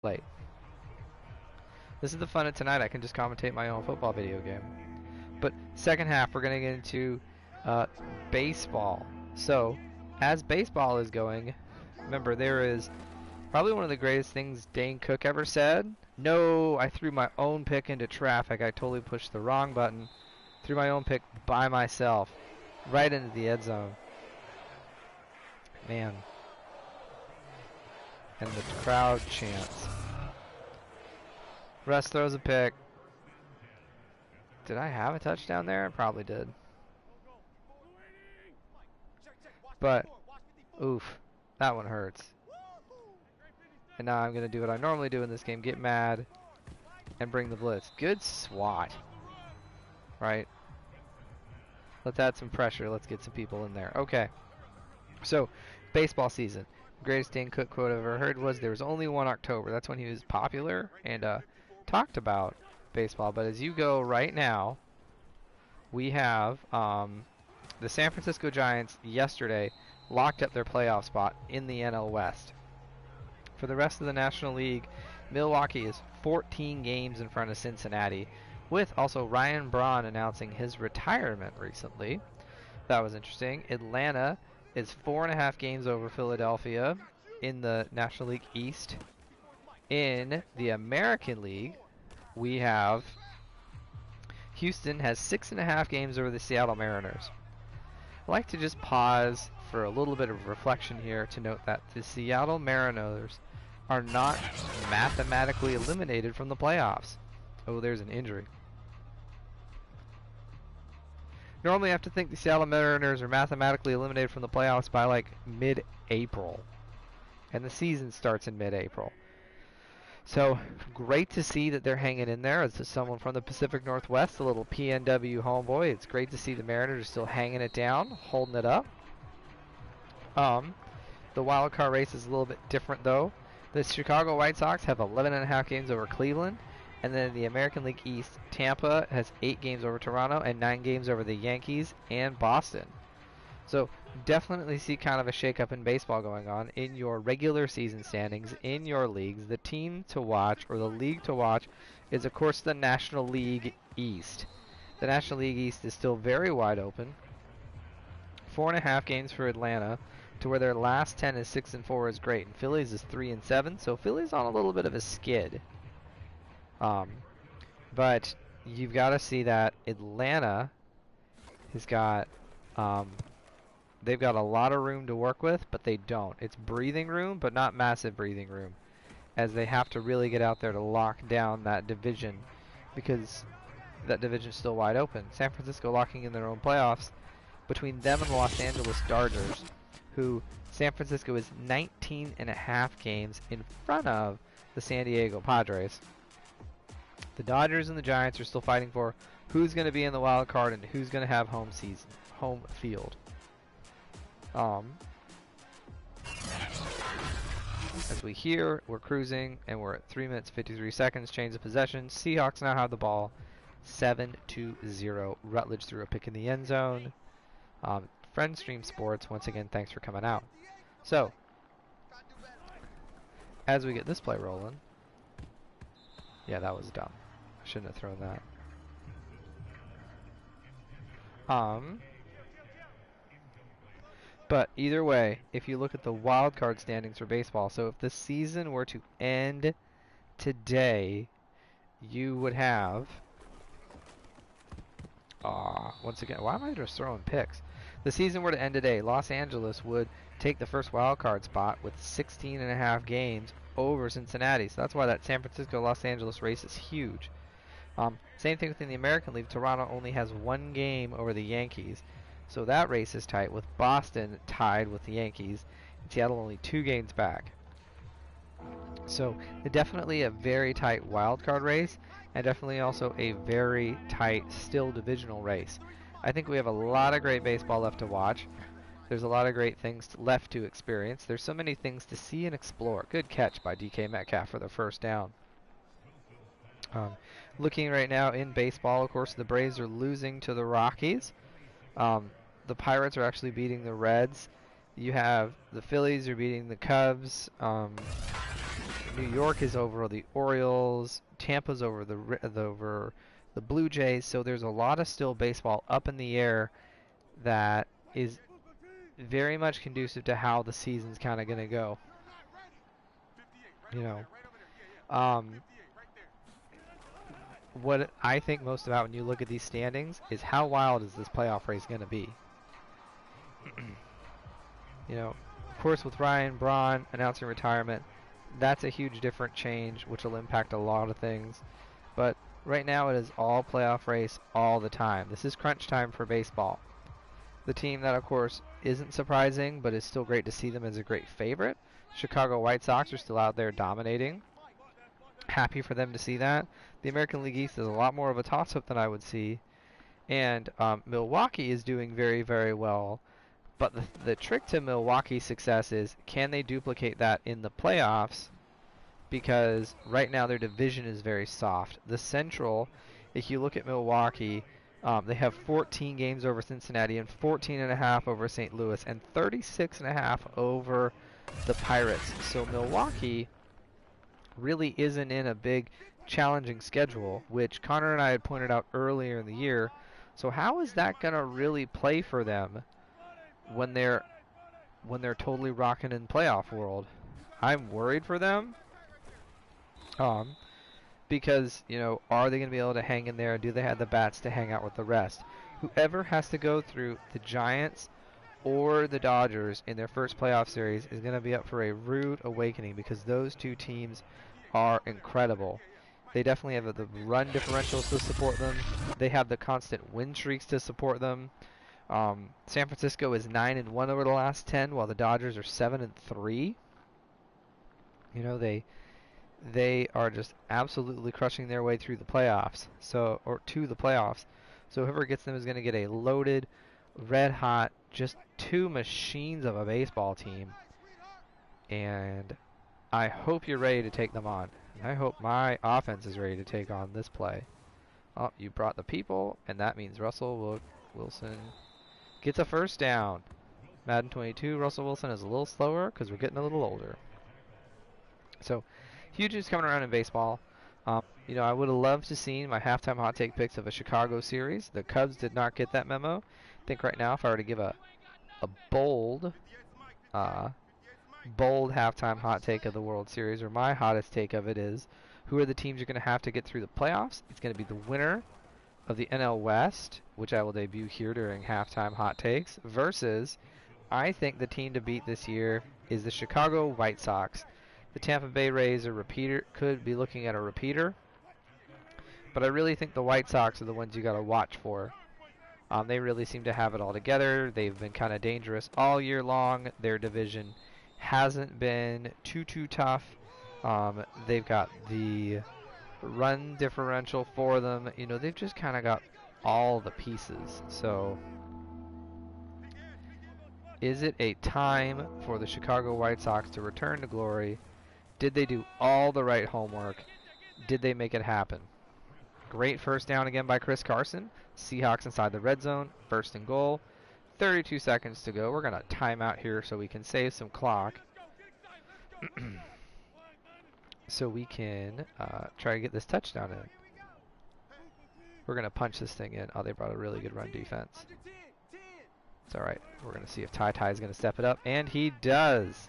late. This is the fun of tonight. I can just commentate my own football video game. But second half, we're going to get into baseball. So, as baseball is going, remember, there is probably one of the greatest things Dane Cook ever said. No, I threw my own pick into traffic. I totally pushed the wrong button. Threw my own pick by myself. Right into the end zone. Man. And the crowd chants. Russ throws a pick. Did I have a touchdown there? I probably did. But, oof, that one hurts. And now I'm going to do what I normally do in this game. Get mad and bring the blitz. Good swat. Right? Let's add some pressure. Let's get some people in there. Okay. So, baseball season. Greatest Dane Cook quote I've ever heard was, there was only one October. That's when he was popular and talked about baseball. But as you go right now, we have the San Francisco Giants yesterday locked up their playoff spot in the NL West. For the rest of the National League, Milwaukee is 14 games in front of Cincinnati, with also Ryan Braun announcing his retirement recently. That was interesting. Atlanta is 4.5 games over Philadelphia in the National League East. In the American League, we have Houston has 6.5 games over the Seattle Mariners. I'd like to just pause for a little bit of reflection here to note that the Seattle Mariners are not mathematically eliminated from the playoffs. Oh, there's an injury. Normally I have to think the Seattle Mariners are mathematically eliminated from the playoffs by like mid-April. And the season starts in mid-April. So, great to see that they're hanging in there. As someone from the Pacific Northwest, a little PNW homeboy, it's great to see the Mariners are still hanging it down, holding it up. The wild card race is a little bit different though. The Chicago White Sox have 11.5 games over Cleveland. And then in the American League East, Tampa has 8 games over Toronto and 9 games over the Yankees and Boston. So definitely see kind of a shakeup in baseball going on in your regular season standings, in your leagues. The team to watch, or the league to watch, is of course the National League East. The National League East is still very wide open. 4.5 games for Atlanta, to where their last 10 is 6-4 is great. And Phillies is 3-7, so Phillies on a little bit of a skid. But you've got to see that Atlanta has got, they've got a lot of room to work with, but they don't. It's breathing room, but not massive breathing room, as they have to really get out there to lock down that division, because that division's still wide open. San Francisco locking in their own playoffs between them and the Los Angeles Dodgers, who San Francisco is 19.5 games in front of the San Diego Padres. The Dodgers and the Giants are still fighting for who's going to be in the wild card and who's going to have home field. As we hear, we're cruising and we're at 3 minutes 53 seconds. Change of possession. Seahawks now have the ball. 7-0. Rutledge threw a pick in the end zone. Friendstream Sports, once again, thanks for coming out. So, as we get this play rolling. Yeah, that was dumb. I shouldn't have thrown that. But either way, if you look at the wild card standings for baseball, so if the season were to end today, you would have, once again, why am I just throwing picks? The season were to end today, Los Angeles would take the first wild card spot with 16.5 games over Cincinnati. So that's why that San Francisco-Los Angeles race is huge. Same thing within the American League. Toronto only has 1 game over the Yankees. So that race is tight, with Boston tied with the Yankees, and Seattle only 2 games back. So definitely a very tight wild card race, and definitely also a very tight still divisional race. I think we have a lot of great baseball left to watch. There's a lot of great things left to experience. There's so many things to see and explore. Good catch by DK Metcalf for the first down. Looking right now in baseball, of course, the Braves are losing to the Rockies. The Pirates are actually beating the Reds. You have the Phillies are beating the Cubs. New York is over the Orioles. Tampa's over the Blue Jays. So there's a lot of still baseball up in the air that is very much conducive to how the season's kind of going to go. You know, what I think most about when you look at these standings is how wild is this playoff race going to be. You know, of course, with Ryan Braun announcing retirement, that's a huge different change, which will impact a lot of things. But right now, it is all playoff race all the time. This is crunch time for baseball. The team that, of course, isn't surprising, but is still great to see them as a great favorite. Chicago White Sox are still out there dominating. Happy for them to see that. The American League East is a lot more of a toss-up than I would see. And Milwaukee is doing very, very well. But the trick to Milwaukee's success is, can they duplicate that in the playoffs? Because right now their division is very soft. The Central, if you look at Milwaukee, they have 14 games over Cincinnati and 14.5 over St. Louis and 36.5 over the Pirates. So Milwaukee really isn't in a big challenging schedule, which Connor and I had pointed out earlier in the year. So how is that going to really play for them when they're totally rocking in playoff world? I'm worried for them. Because, you know, are they going to be able to hang in there? Do they have the bats to hang out with the rest? Whoever has to go through the Giants or the Dodgers in their first playoff series is going to be up for a rude awakening, because those two teams are incredible. They definitely have the run differentials to support them. They have the constant win streaks to support them. San Francisco is 9-1 over the last 10, while the Dodgers are 7-3. You know, they are just absolutely crushing their way through the playoffs. Or to the playoffs. So whoever gets them is going to get a loaded, red hot, just two machines of a baseball team. And I hope you're ready to take them on. I hope my offense is ready to take on this play. Oh, you brought the people, and that means Russell Wilson gets a first down. Madden 22, Russell Wilson is a little slower because we're getting a little older. So, huge news coming around in baseball. You know, I would have loved to see my halftime hot take picks of a Chicago series. The Cubs did not get that memo. I think right now, if I were to give a bold halftime hot take of the World Series, or my hottest take of it, is who are the teams you're going to have to get through the playoffs? It's going to be the winner of the NL West, which I will debut here during halftime hot takes, versus I think the team to beat this year is the Chicago White Sox. The Tampa Bay Rays could be looking at a repeater, but I really think the White Sox are the ones you got to watch for. They really seem to have it all together. They've been kind of dangerous all year long. Their division hasn't been too tough. They've got the run differential for them. You know, they've just kind of got all the pieces. So, is it a time for the Chicago White Sox to return to glory? Did they do all the right homework? Did they make it happen? Great first down again by Chris Carson. Seahawks inside the red zone. First and goal. 32 seconds to go. We're going to time out here so we can save some clock. So we can try to get this touchdown in. We're going to punch this thing in. Oh, they brought a really good run defense. It's all right. We're going to see if Ty is going to step it up. And he does.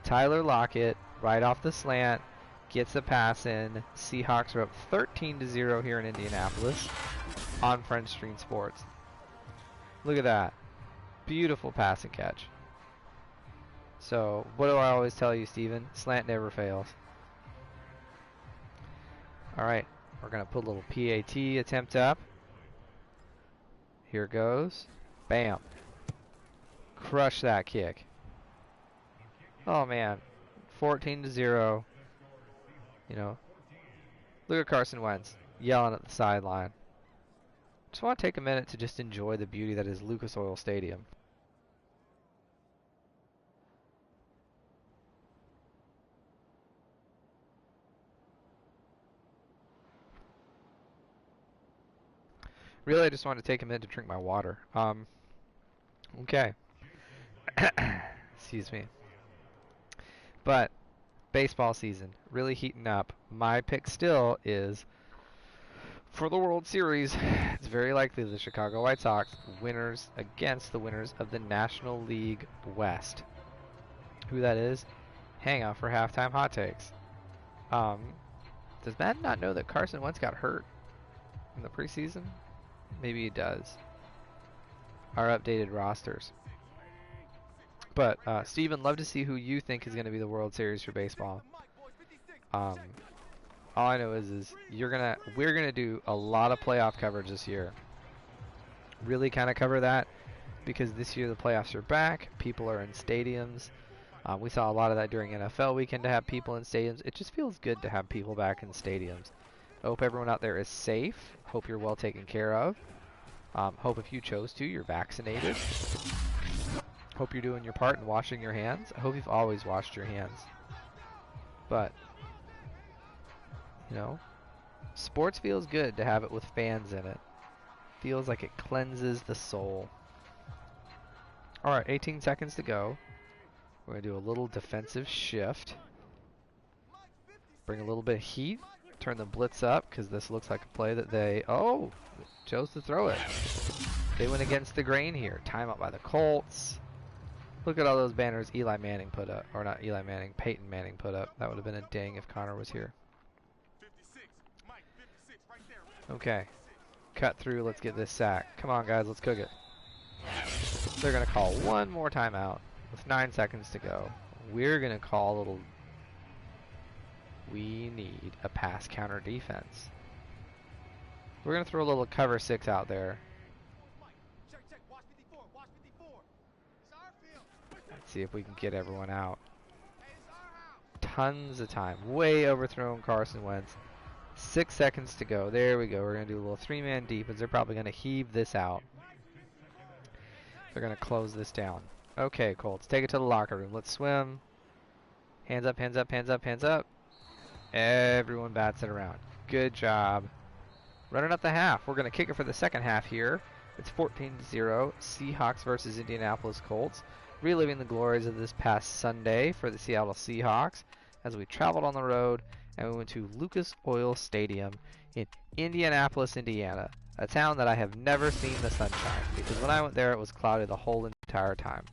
Tyler Lockett, right off the slant, gets a pass in. Seahawks are up 13-0 here in Indianapolis on French Stream Sports. Look at that. Beautiful pass and catch. So, what do I always tell you, Steven? Slant never fails. Alright, we're going to put a little PAT attempt up. Here goes. Bam. Crush that kick. Oh, man. 14-0. You know, look at Carson Wentz yelling at the sideline. Just want to take a minute to just enjoy the beauty that is Lucas Oil Stadium. Really, I just want to take a minute to drink my water. Okay. Excuse me. But baseball season really heating up. My pick still is for the World Series. It's very likely the Chicago White Sox winners against the winners of the National League West. Who that is? Hang out for halftime hot takes. Does Matt not know that Carson Wentz got hurt in the preseason? Maybe he does. Our updated rosters. But Steven, love to see who you think is going to be the World Series for baseball. All I know is we're gonna do a lot of playoff coverage this year. Really kind of cover that because this year the playoffs are back. People are in stadiums. We saw a lot of that during NFL weekend to have people in stadiums. It just feels good to have people back in stadiums. I hope everyone out there is safe. Hope you're well taken care of. Hope if you chose to, you're vaccinated. Hope you're doing your part in washing your hands. I hope you've always washed your hands. But, you know, sports feels good to have it with fans in it. Feels like it cleanses the soul. Alright, 18 seconds to go. We're going to do a little defensive shift. Bring a little bit of heat. Turn the blitz up because this looks like a play that they... Oh! Chose to throw it. They went against the grain here. Timeout by the Colts. Look at all those banners Eli Manning put up. Or not Eli Manning, Peyton Manning put up. That would have been a ding if Connor was here. Okay. Cut through. Let's get this sack. Come on, guys. Let's cook it. They're going to call one more timeout with 9 seconds to go. We're going to call a little... We need a pass counter defense. We're going to throw a little cover 6 out there. Let's see if we can get everyone out. Tons of time. Way overthrown Carson Wentz. 6 seconds to go. There we go. We're going to do a little 3-man defense. They're probably going to heave this out. They're going to close this down. Okay, Colts. Take it to the locker room. Let's swim. Hands up, hands up, hands up, hands up. Everyone bats it around. Good job. Running up the half. We're going to kick it for the second half here. It's 14-0. Seahawks versus Indianapolis Colts. Reliving the glories of this past Sunday for the Seattle Seahawks as we traveled on the road and we went to Lucas Oil Stadium in Indianapolis, Indiana, a town that I have never seen the sunshine because when I went there it was cloudy the whole entire time.